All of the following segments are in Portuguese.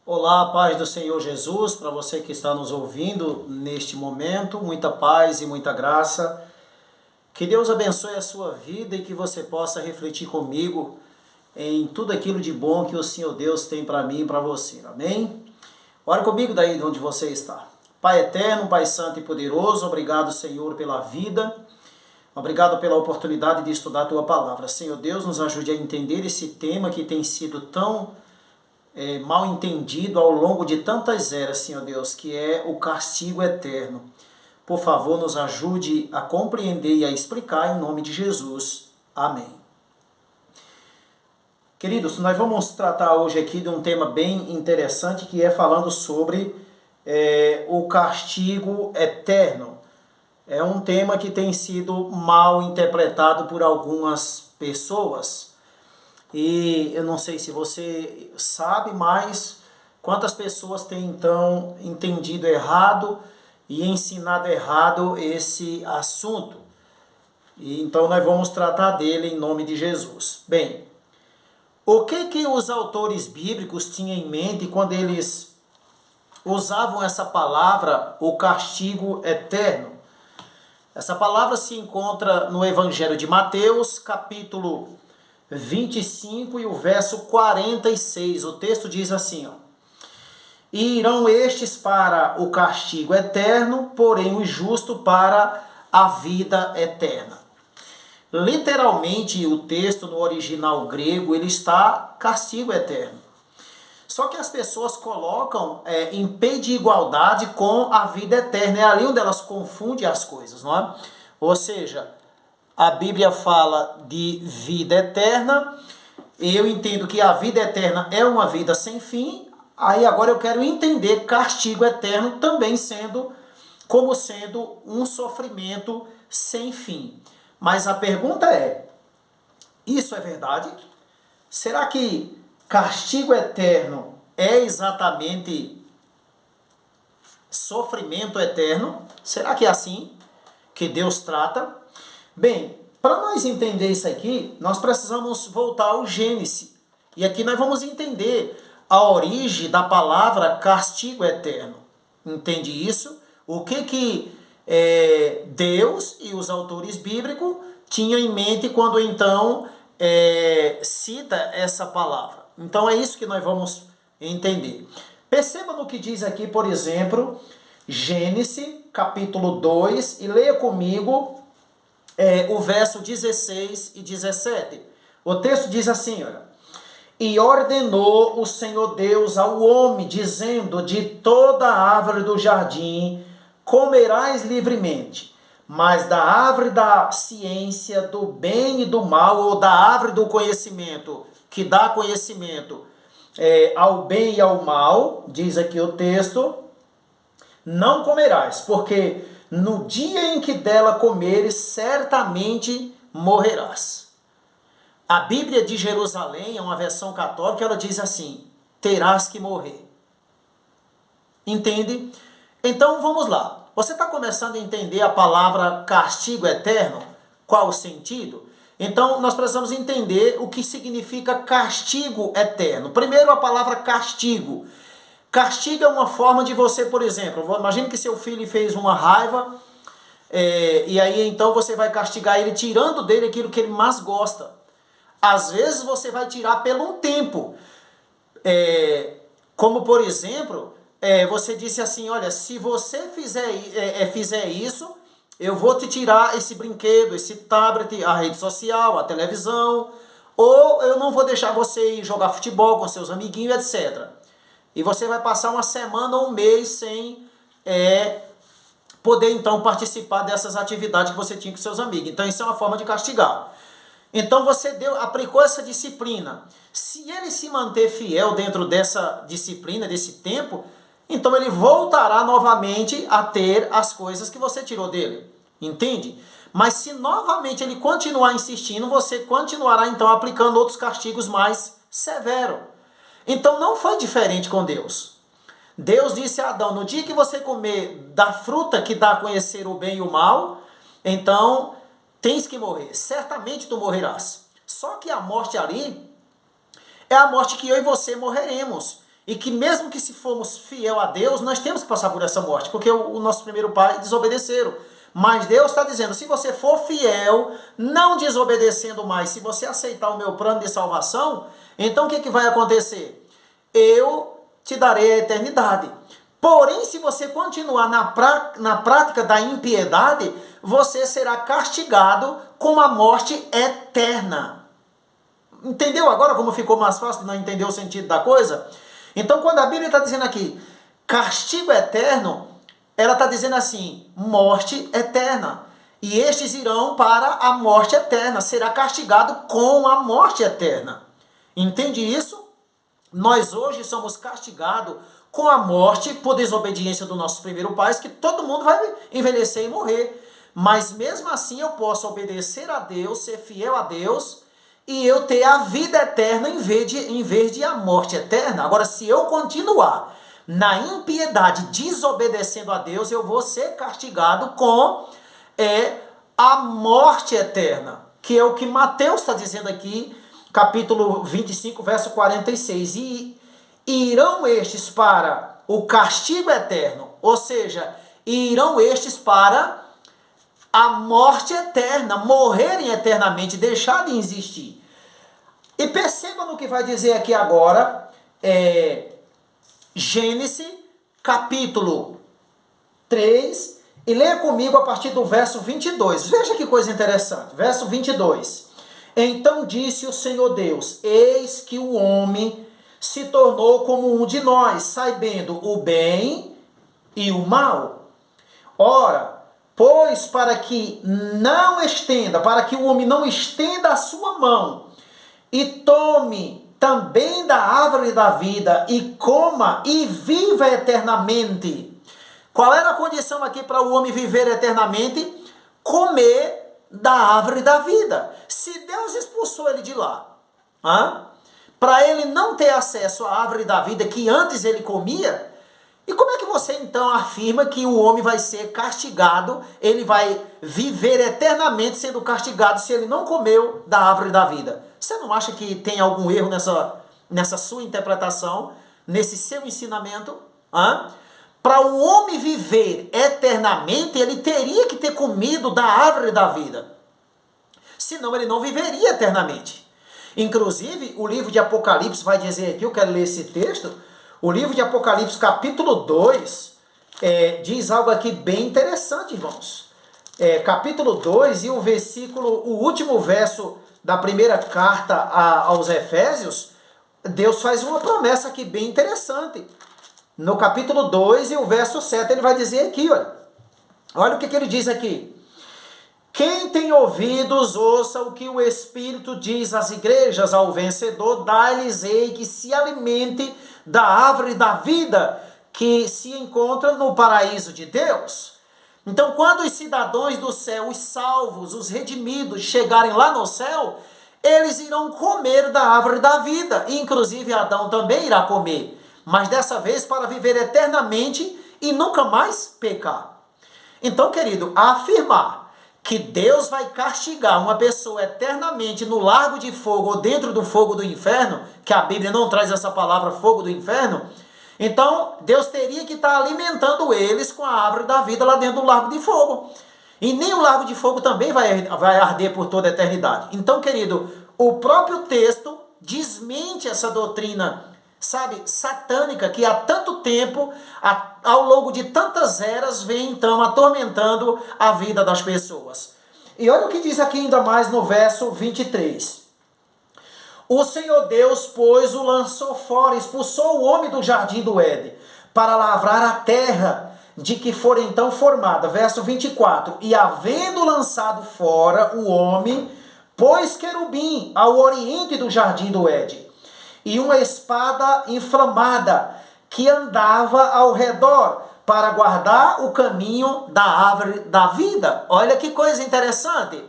Olá, paz do Senhor Jesus, para você que está nos ouvindo neste momento, muita paz e muita graça. Que Deus abençoe a sua vida e que você possa refletir comigo em tudo aquilo de bom que o Senhor Deus tem para mim e para você. Amém? Ora comigo daí de onde você está. Pai eterno, Pai santo e poderoso, obrigado, Senhor, pela vida. Obrigado pela oportunidade de estudar a tua palavra. Senhor Deus, nos ajude a entender esse tema que tem sido tão mal entendido ao longo de tantas eras, Senhor Deus, que é o castigo eterno. Por favor, nos ajude a compreender e a explicar em nome de Jesus. Amém. Queridos, nós vamos tratar hoje aqui de um tema bem interessante, que é falando sobre o castigo eterno. É um tema que tem sido mal interpretado por algumas pessoas. E eu não sei se você sabe, mas quantas pessoas têm então entendido errado e ensinado errado esse assunto. E então nós vamos tratar dele em nome de Jesus. Bem, o que os autores bíblicos tinham em mente quando eles usavam essa palavra, o castigo eterno? Essa palavra se encontra no Evangelho de Mateus, capítulo 25 e o verso 46. O texto diz assim, ó: E irão estes para o castigo eterno, porém o justo para a vida eterna. Literalmente, o texto no original grego, ele está castigo eterno. Só que as pessoas colocam em pé de igualdade com a vida eterna. É ali onde elas confundem as coisas, não é? Ou seja, a Bíblia fala de vida eterna, eu entendo que a vida eterna é uma vida sem fim, aí agora eu quero entender castigo eterno também sendo um sofrimento sem fim. Mas a pergunta é, isso é verdade? Será que castigo eterno é exatamente sofrimento eterno? Será que é assim que Deus trata? Bem, para nós entender isso aqui, nós precisamos voltar ao Gênesis. E aqui nós vamos entender a origem da palavra castigo eterno. Entende isso? O que Deus e os autores bíblicos tinham em mente quando então cita essa palavra. Então é isso que nós vamos entender. Perceba no que diz aqui, por exemplo, Gênesis capítulo 2, e leia comigo o verso 16 e 17. O texto diz assim, olha: E ordenou o Senhor Deus ao homem, dizendo: De toda árvore do jardim comerás livremente, mas da árvore da ciência, do bem e do mal, ou da árvore do conhecimento, que dá conhecimento ao bem e ao mal, diz aqui o texto, não comerás, porque no dia em que dela comeres, certamente morrerás. A Bíblia de Jerusalém, é uma versão católica, ela diz assim: terás que morrer. Entende? Então vamos lá. Você está começando a entender a palavra castigo eterno? Qual o sentido? Então nós precisamos entender o que significa castigo eterno. Primeiro, a palavra castigo. Castigo é uma forma de você, por exemplo, imagine que seu filho fez uma raiva, e aí então você vai castigar ele tirando dele aquilo que ele mais gosta. Às vezes você vai tirar pelo um tempo. Como por exemplo, você disse assim, olha, se você fizer isso, eu vou te tirar esse brinquedo, esse tablet, a rede social, a televisão, ou eu não vou deixar você ir jogar futebol com seus amiguinhos, etc. E você vai passar uma semana ou um mês sem poder então participar dessas atividades que você tinha com seus amigos. Então isso é uma forma de castigar. Então você aplicou essa disciplina. Se ele se manter fiel dentro dessa disciplina, desse tempo, então ele voltará novamente a ter as coisas que você tirou dele. Entende? Mas se novamente ele continuar insistindo, você continuará então aplicando outros castigos mais severos. Então não foi diferente com Deus. Deus disse a Adão: no dia que você comer da fruta que dá a conhecer o bem e o mal, então tens que morrer, certamente tu morrerás. Só que a morte ali é a morte que eu e você morreremos. e que mesmo que se formos fiel a Deus, nós temos que passar por essa morte, porque o nosso primeiro pai desobedeceram. Mas Deus está dizendo, se você for fiel, não desobedecendo mais, se você aceitar o meu plano de salvação, então o que vai acontecer? Eu te darei a eternidade. Porém, se você continuar na prática da impiedade, você será castigado com a morte eterna. Entendeu agora como ficou mais fácil de não entender o sentido da coisa? Então, quando a Bíblia está dizendo aqui, castigo eterno, ela está dizendo assim, morte eterna. E estes irão para a morte eterna, será castigado com a morte eterna. Entende isso? Nós hoje somos castigados com a morte por desobediência do nosso primeiro pai, que todo mundo vai envelhecer e morrer. Mas mesmo assim eu posso obedecer a Deus, ser fiel a Deus, e eu ter a vida eterna em vez de a morte eterna. Agora, se eu continuar na impiedade, desobedecendo a Deus, eu vou ser castigado com a morte eterna, que é o que Mateus está dizendo aqui, capítulo 25, verso 46. E irão estes para o castigo eterno, ou seja, irão estes para a morte eterna, morrerem eternamente, deixar de existir. E perceba no que vai dizer aqui agora, Gênesis, capítulo 3, e leia comigo a partir do verso 22. Veja que coisa interessante, verso 22. Então disse o Senhor Deus, eis que o homem se tornou como um de nós, sabendo o bem e o mal. Ora, pois para que o homem não estenda a sua mão e tome também da árvore da vida e coma e viva eternamente. Qual era a condição aqui para o homem viver eternamente? Comer da árvore da vida. Se Deus expulsou ele de lá, para ele não ter acesso à árvore da vida que antes ele comia, e como é que você então afirma que o homem vai ser castigado, ele vai viver eternamente sendo castigado se ele não comeu da árvore da vida? Você não acha que tem algum erro nessa sua interpretação, nesse seu ensinamento? Para o homem viver eternamente, ele teria que ter comido da árvore da vida. Senão ele não viveria eternamente. Inclusive, o livro de Apocalipse vai dizer aqui, eu quero ler esse texto, o livro de Apocalipse, capítulo 2, diz algo aqui bem interessante, irmãos. Capítulo 2 e o último verso da primeira carta aos Efésios, Deus faz uma promessa aqui bem interessante. No capítulo 2 e o verso 7, ele vai dizer aqui, olha o que ele diz aqui. Quem tem ouvidos, ouça o que o Espírito diz às igrejas, ao vencedor, dá-lhes-ei que se alimente da árvore da vida que se encontra no paraíso de Deus. Então, quando os cidadãos do céu, os salvos, os redimidos, chegarem lá no céu, eles irão comer da árvore da vida. Inclusive, Adão também irá comer. Mas dessa vez para viver eternamente e nunca mais pecar. Então, querido, afirmar que Deus vai castigar uma pessoa eternamente no lago de fogo ou dentro do fogo do inferno, que a Bíblia não traz essa palavra fogo do inferno, então Deus teria que estar alimentando eles com a árvore da vida lá dentro do lago de fogo. E nem o lago de fogo também vai arder por toda a eternidade. Então, querido, o próprio texto desmente essa doutrina, satânica, que há tanto tempo, ao longo de tantas eras, vem então atormentando a vida das pessoas. E olha o que diz aqui ainda mais no verso 23. O Senhor Deus, pois, o lançou fora, expulsou o homem do jardim do Éden, para lavrar a terra de que for então formada. Verso 24. E havendo lançado fora o homem, pôs querubim ao oriente do jardim do Éden, e uma espada inflamada que andava ao redor para guardar o caminho da árvore da vida. Olha que coisa interessante.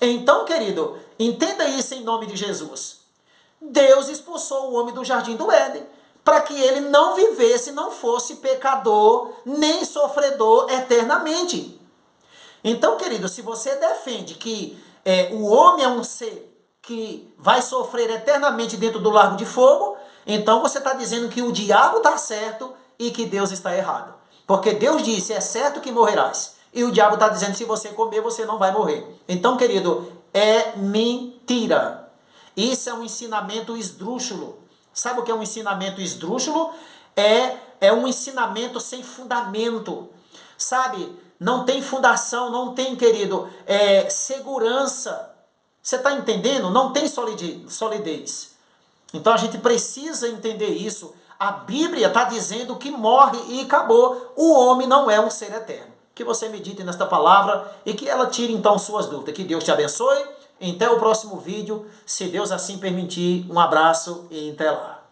Então, querido, entenda isso em nome de Jesus. Deus expulsou o homem do jardim do Éden para que ele não vivesse, não fosse pecador, nem sofredor eternamente. Então, querido, se você defende que o homem é um ser que vai sofrer eternamente dentro do lago de fogo, Então você está dizendo que o diabo está certo e que Deus está errado. Porque Deus disse, é certo que morrerás. E o diabo está dizendo, se você comer, você não vai morrer. Então, querido, é mentira. Isso é um ensinamento esdrúxulo. Sabe o que é um ensinamento esdrúxulo? É um ensinamento sem fundamento. Sabe? Não tem fundação, não tem, querido, segurança. Você está entendendo? Não tem solidez. Então a gente precisa entender isso. A Bíblia está dizendo que morre e acabou. O homem não é um ser eterno. Que você medite nesta palavra e que ela tire então suas dúvidas. Que Deus te abençoe. Até o próximo vídeo, se Deus assim permitir. Um abraço e até lá.